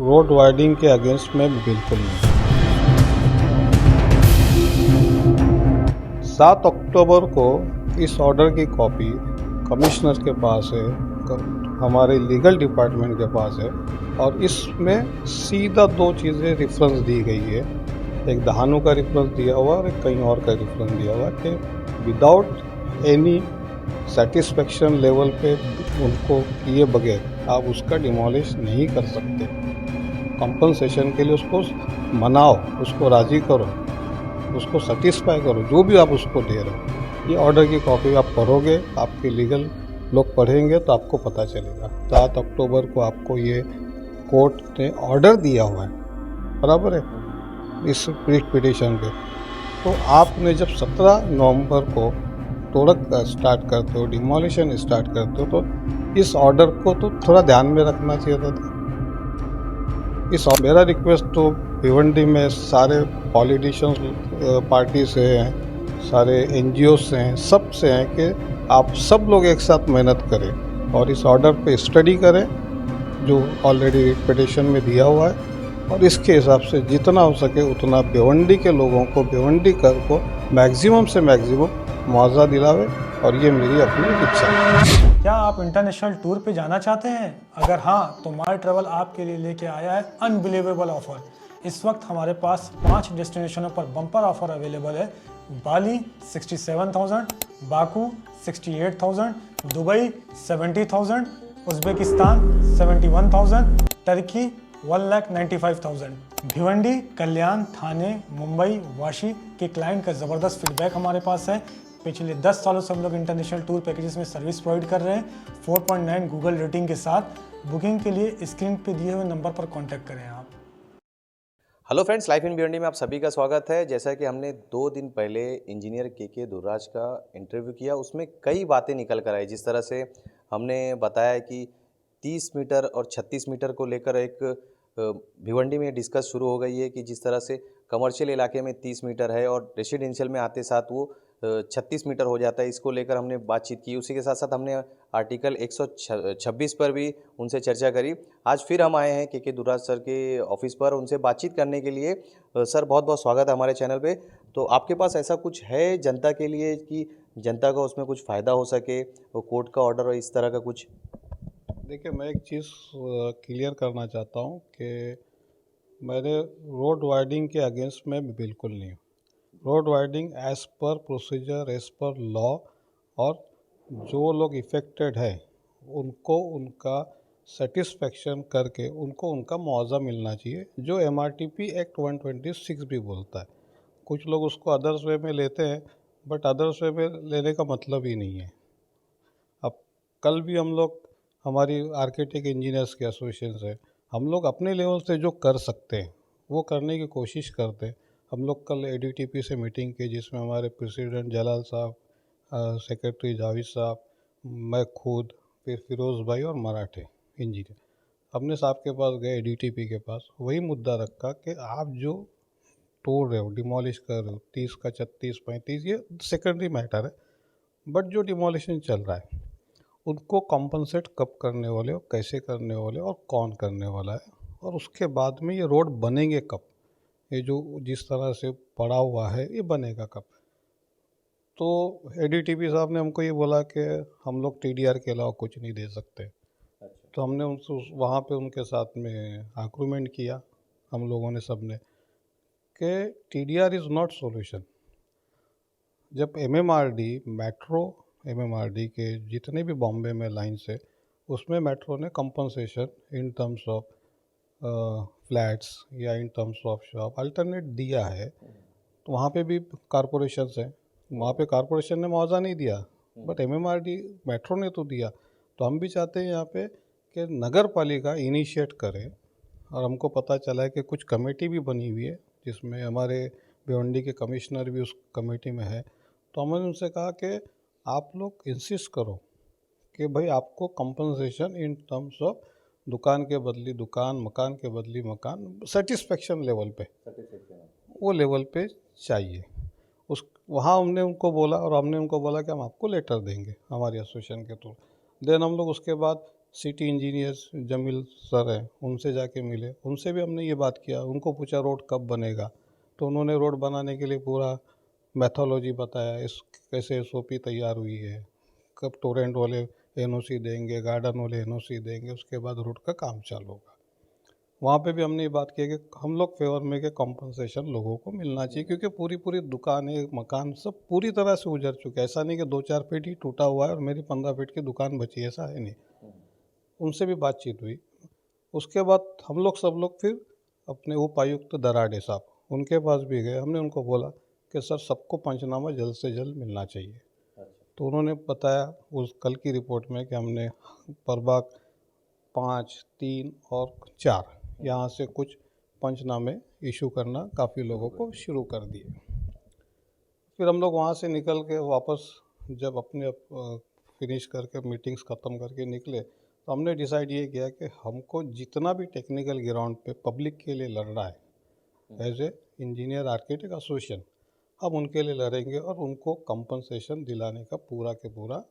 Road वाइडिंग के against में बिल्कुल नहीं। 7 अक्टूबर को इस ऑर्डर की कॉपी कमिश्नर के पास है, हमारे लीगल डिपार्टमेंट के पास है, और इसमें सीधा 2 चीज़ें रेफरेंस दी गई है। एक दहानू का रेफरेंस दिया हुआ और एक कहीं और का रेफरेंस दिया हुआ कि विदाउट एनी सेटिस्फेक्शन लेवल पे उनको किए बगैर आप उसका डिमोलिश नहीं कर सकते। कंपनसेशन के लिए उसको मनाओ, उसको राज़ी करो, उसको सेटिस्फाई करो, जो भी आप उसको दे रहे हो। ये ऑर्डर की कॉपी आप पढ़ोगे, आपके लीगल लोग पढ़ेंगे तो आपको पता चलेगा। 7 अक्टूबर को आपको ये कोर्ट ने ऑर्डर दिया हुआ है, बराबर है, इस पिटीशन पे। तो आपने जब 17 नवंबर को तोड़क स्टार्ट करते हो, डिमोलिशन स्टार्ट करते हो, तो इस ऑर्डर को तो थोड़ा ध्यान में रखना चाहिए था। मेरा रिक्वेस्ट तो भिवंडी में सारे पॉलिटिशियंस पार्टी से हैं, सारे NGO से हैं, सब से हैं कि आप सब लोग एक साथ मेहनत करें और इस ऑर्डर पे स्टडी करें जो ऑलरेडी पिटीशन में दिया हुआ है, और इसके हिसाब से जितना हो सके उतना भिवंडी के लोगों को, भिवंडी कर को मैक्सिमम से मैक्सिमम मुआवजा दिलावे, और ये मेरी अपनी इच्छा है। क्या आप इंटरनेशनल टूर पे जाना चाहते हैं? अगर हाँ, तो माई ट्रैवल आपके लिए लेके आया है अनबिलीवेबल ऑफर। इस वक्त हमारे पास 5 डेस्टिनेशनों पर बम्पर ऑफर अवेलेबल है। Bali 67,000, Baku 68,000, Dubai 70,000, Uzbekistan 71,000, Turkey 1,95,000। Bhiwandi, Kalyan, Thane, Mumbai, Vashi के क्लाइंट का ज़बरदस्त फीडबैक हमारे पास है। पिछले 10 सालों से हम लोग इंटरनेशनल टूर पैकेजेस में सर्विस प्रोवाइड कर रहे हैं 4.9 गूगल रेटिंग के साथ। बुकिंग के लिए स्क्रीन पे दिए हुए नंबर पर कांटेक्ट करें आप। Hello friends, life in Bhiwandi में आप सभी का स्वागत है। जैसा कि हमने 2 दिन पहले इंजीनियर के दुर्राज का इंटरव्यू किया, उसमें कई बातें निकल कर आई। जिस तरह से हमने बताया कि 30 मीटर और 36 मीटर को लेकर एक भिवंडी में डिस्कस शुरू हो गई है कि जिस तरह से कमर्शियल इलाके में 30 मीटर है और रेसिडेंशियल में आते साथ वो 36 मीटर हो जाता है। इसको लेकर हमने बातचीत की। उसी के साथ साथ हमने आर्टिकल 126 पर भी उनसे चर्चा करी। आज फिर हम आए हैं के दुर्राज सर के ऑफिस पर उनसे बातचीत करने के लिए। सर, बहुत बहुत स्वागत है हमारे चैनल पे। तो आपके पास ऐसा कुछ है जनता के लिए कि जनता का उसमें कुछ फ़ायदा हो सके, वो कोर्ट का ऑर्डर और इस तरह का कुछ? देखिए, मैं एक चीज़ क्लियर करना चाहता हूँ कि मेरे रोड वाइडिंग के अगेंस्ट में बिल्कुल नहीं हूँ। Road widening as per procedure, as per law, और जो लोग इफ़ेक्टेड है उनको उनका सेटिस्फेक्शन करके उनको उनका मुआवजा मिलना चाहिए, जो MRTP एक्ट 126 भी बोलता है। कुछ लोग उसको अदर्स वे में लेते हैं, बट अदर्स वे में लेने का मतलब ही नहीं है। अब कल भी हम लोग, हमारी आर्किटेक्ट इंजीनियर्स के एसोसिएशन से, हम लोग अपने लेवल से जो कर सकते हैं वो करने की कोशिश करते हैं। हम लोग कल ADTP से मीटिंग की, जिसमें हमारे प्रेसिडेंट जलाल साहब, सेक्रेटरी जावेद साहब, मैं खुद, फिर फिरोज़ भाई और मराठे इंजीनियर, अपने साहब के पास गए, ADTP के पास। वही मुद्दा रखा कि आप जो तोड़ रहे हो, डिमोलिश कर रहे हो, 30 का 36, 35, ये सेकेंडरी मैटर है, बट जो डिमोलिशन चल रहा है उनको कॉम्पनसेट कब करने वाले हो, कैसे करने वाले हो, और कौन करने वाला है, और उसके बाद में ये रोड बनेंगे कब, ये जो जिस तरह से पड़ा हुआ है ये बनेगा कब। तो ADTP साहब ने हमको ये बोला कि हम लोग TDR के अलावा कुछ नहीं दे सकते। तो हमने उनसे वहाँ पे उनके साथ में आर्गूमेंट किया, हम लोगों ने, सब ने, कि TDR इज़ नॉट सॉल्यूशन। जब MMRD मेट्रो, MMRD के जितने भी बॉम्बे में लाइन्स है, उसमें मेट्रो ने compensation in terms of flats या in terms of shop alternate दिया है, तो वहाँ पे भी कॉरपोरेशन है, वहाँ पे कॉरपोरेशन ने मुआवजा नहीं दिया, बट MMRD मेट्रो ने तो दिया। तो हम भी चाहते हैं यहाँ पे कि नगर पालिका इनिशिएट करे, और हमको पता चला है कि कुछ कमेटी भी बनी हुई है जिसमें हमारे भिवंडी के कमिश्नर भी उस कमेटी में है। तो हमने उनसे कहा कि आप लोग इंसिस्ट करो कि भाई आपको कंपनसेशन इन टर्म्स ऑफ दुकान के बदली दुकान, मकान के बदली मकान, सेटिस्फेक्शन लेवल पे, वो लेवल पे चाहिए। उस वहाँ हमने उनको बोला, और हमने उनको बोला कि हम आपको लेटर देंगे हमारी एसोसिएशन के थ्रू। देन हम लोग उसके बाद सिटी इंजीनियर्स जमील सर हैं, उनसे जाके मिले, उनसे भी हमने ये बात किया, उनको पूछा रोड कब बनेगा, तो उन्होंने रोड बनाने के लिए पूरा मैथोलॉजी बताया, इस कैसे एसओपी तैयार हुई है, कब टोरेंट वाले एनओसी देंगे, गार्डन वाले एनओसी देंगे, उसके बाद रोड का काम चालू होगा। वहाँ पे भी हमने ये बात की कि हम लोग फेवर में के कॉम्पनसेशन लोगों को मिलना चाहिए, क्योंकि पूरी पूरी दुकानें मकान सब पूरी तरह से उजड़ चुके हैं। ऐसा नहीं कि 2-4 फीट ही टूटा हुआ है और मेरी 15 फीट की दुकान बची है, ऐसा है नहीं। उनसे भी बातचीत हुई। उसके बाद हम लोग सब लोग फिर अपने उपायुक्त दराडे साहब, उनके पास भी गए। हमने उनको बोला कि सर सबको पंचनामा जल्द से जल्द मिलना चाहिए। तो उन्होंने बताया उस कल की रिपोर्ट में कि हमने प्रभाग 5, 3 और 4 यहाँ से कुछ पंचनामे इशू करना काफ़ी लोगों को शुरू कर दिए। फिर हम लोग वहाँ से निकल के वापस जब अपने फिनिश करके मीटिंग्स ख़त्म करके निकले, तो हमने डिसाइड ये किया कि हमको जितना भी टेक्निकल ग्राउंड पे पब्लिक के लिए लड़ना है as a engineer architect association, हम उनके लिए लड़ेंगे और उनको कंपनसेशन दिलाने का पूरा के पूरा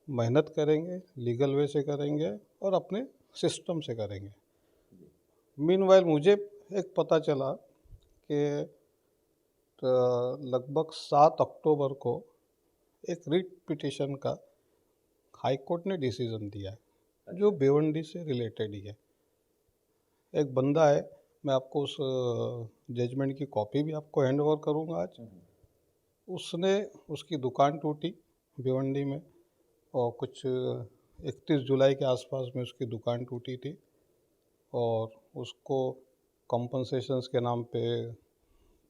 मेहनत करेंगे, लीगल वे से करेंगे और अपने सिस्टम से करेंगे। मीनवाइल मुझे एक पता चला कि लगभग 7 अक्टूबर को एक रिट पिटीशन का हाई कोर्ट ने डिसीजन दिया है, जो भिवंडी से रिलेटेड ही है। एक बंदा है, मैं आपको उस जजमेंट की कॉपी भी आपको हैंड ओवर करूँगा आज। उसने उसकी दुकान टूटी भिवंडी में और कुछ 31 जुलाई के आसपास में उसकी दुकान टूटी थी और उसको कॉम्पनसेशंस के नाम पे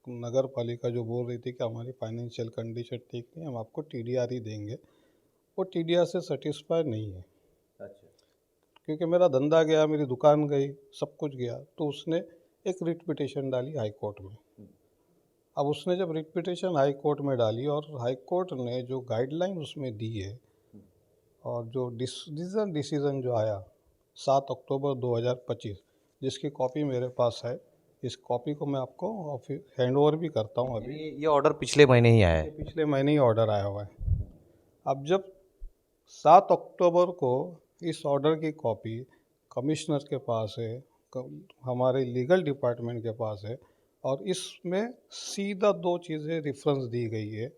नगर पालिका जो बोल रही थी कि हमारी फाइनेंशियल कंडीशन ठीक नहीं, हम आपको टीडीआर ही देंगे, वो टीडीआर से सेटिस्फाई नहीं है। अच्छा। क्योंकि मेरा धंधा गया, मेरी दुकान गई, सब कुछ गया, तो उसने एक रिट पिटीशन डाली हाई कोर्ट में। अब उसने जब रिट पिटीशन हाई कोर्ट में डाली और हाई कोर्ट ने जो गाइडलाइन उसमें दी है और जो डिसीज़न जो आया 7 अक्टूबर 2025, जिसकी कॉपी मेरे पास है, इस कॉपी को मैं आपको हैंड ओवर भी करता हूँ अभी। ये ऑर्डर पिछले महीने ही आया ये है। पिछले महीने ही ऑर्डर आया हुआ है। अब जब 7 अक्टूबर को इस ऑर्डर की कॉपी कमिश्नर के पास है, हमारे लीगल डिपार्टमेंट के पास है, और इसमें सीधा 2 चीज़ें रेफरेंस दी गई है,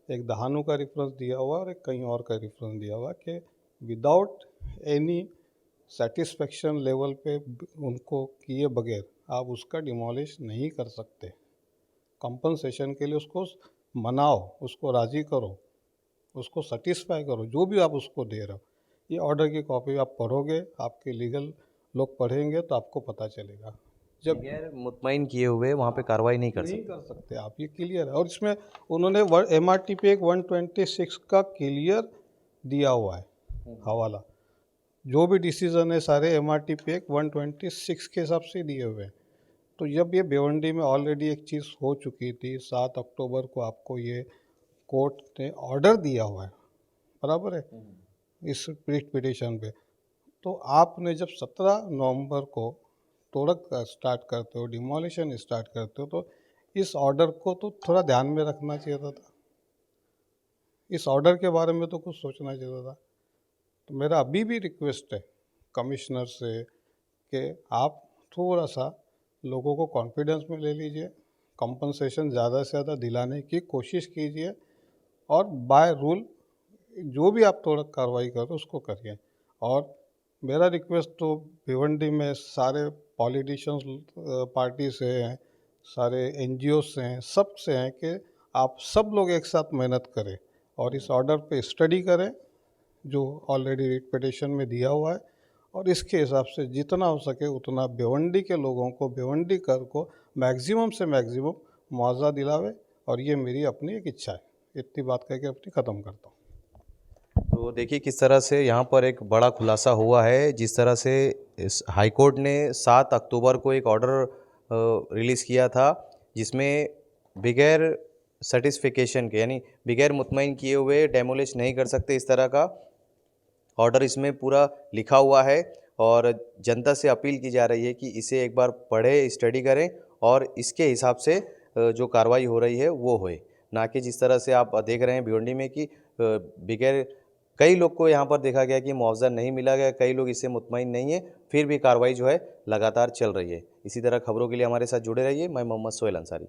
एक दहानू का रेफरेंस दिया हुआ और एक कहीं और का रेफरेंस दिया हुआ कि विदाउट एनी सेटिस्फेक्शन लेवल पे उनको किए बगैर आप उसका डिमोलिश नहीं कर सकते। कंपनसेशन के लिए उसको मनाओ, उसको राज़ी करो, उसको सेटिस्फाई करो, जो भी आप उसको दे रहे हो। ये ऑर्डर की कॉपी आप पढ़ोगे, आपके लीगल लोग पढ़ेंगे तो आपको पता चलेगा। जब बगैर मुतमईन किए हुए वहाँ पे कार्रवाई नहीं कर नहीं सकते। कर सकते आप, ये क्लियर है। और इसमें उन्होंने MRTP एक 126 का क्लियर दिया हुआ है हवाला। जो भी डिसीजन है सारे MRTP एक 126 के हिसाब से दिए हुए हैं। तो जब ये भिवंडी में ऑलरेडी एक चीज़ हो चुकी थी, 7 अक्टूबर को आपको ये कोर्ट ने ऑर्डर दिया हुआ है, बराबर है, इस रिट पिटीशन पे, तो आपने जब 17 नवंबर को तोड़क स्टार्ट करते हो, डिमोलिशन स्टार्ट करते हो, तो इस ऑर्डर को तो थोड़ा ध्यान में रखना चाहिए था। इस ऑर्डर के बारे में तो कुछ सोचना चाहिए था। तो मेरा अभी भी रिक्वेस्ट है कमिश्नर से कि आप थोड़ा सा लोगों को कॉन्फिडेंस में ले लीजिए, कंपनसेशन ज़्यादा से ज़्यादा दिलाने की कोशिश कीजिए और बाय रूल जो भी आप थोड़ा कार्रवाई करो उसको करिए। और मेरा रिक्वेस्ट तो भिवंडी में सारे पॉलिटिशियंस पार्टी से हैं, सारे NGO से हैं, सब से हैं कि आप सब लोग एक साथ मेहनत करें और इस ऑर्डर पे स्टडी करें जो ऑलरेडी रिट पिटीशन में दिया हुआ है, और इसके हिसाब से जितना हो सके उतना भिवंडी के लोगों को, भिवंडी कर को मैक्सिमम से मैक्सिमम मुआवजा दिलावे, और ये मेरी अपनी एक इच्छा है। इतनी बात करके अपनी ख़त्म करता हूँ। तो देखिए किस तरह से यहाँ पर एक बड़ा खुलासा हुआ है। जिस तरह से इस हाई कोर्ट ने 7 अक्टूबर को एक ऑर्डर रिलीज़ किया था, जिसमें बगैर सर्टिफिकेशन के, यानी बगैर मुतमईन किए हुए डेमोलिश नहीं कर सकते, इस तरह का ऑर्डर इसमें पूरा लिखा हुआ है। और जनता से अपील की जा रही है कि इसे एक बार पढ़े, स्टडी करें और इसके हिसाब से जो कार्रवाई हो रही है वो होए, ना कि जिस तरह से आप देख रहे हैं भिवंडी में कि बगैर कई लोग को यहाँ पर देखा गया कि मुआवजा नहीं मिला गया, कई लोग इससे मुतमईन नहीं है, फिर भी कार्रवाई जो है लगातार चल रही है। इसी तरह खबरों के लिए हमारे साथ जुड़े रहिए। मैं मोहम्मद सोहेल अंसारी।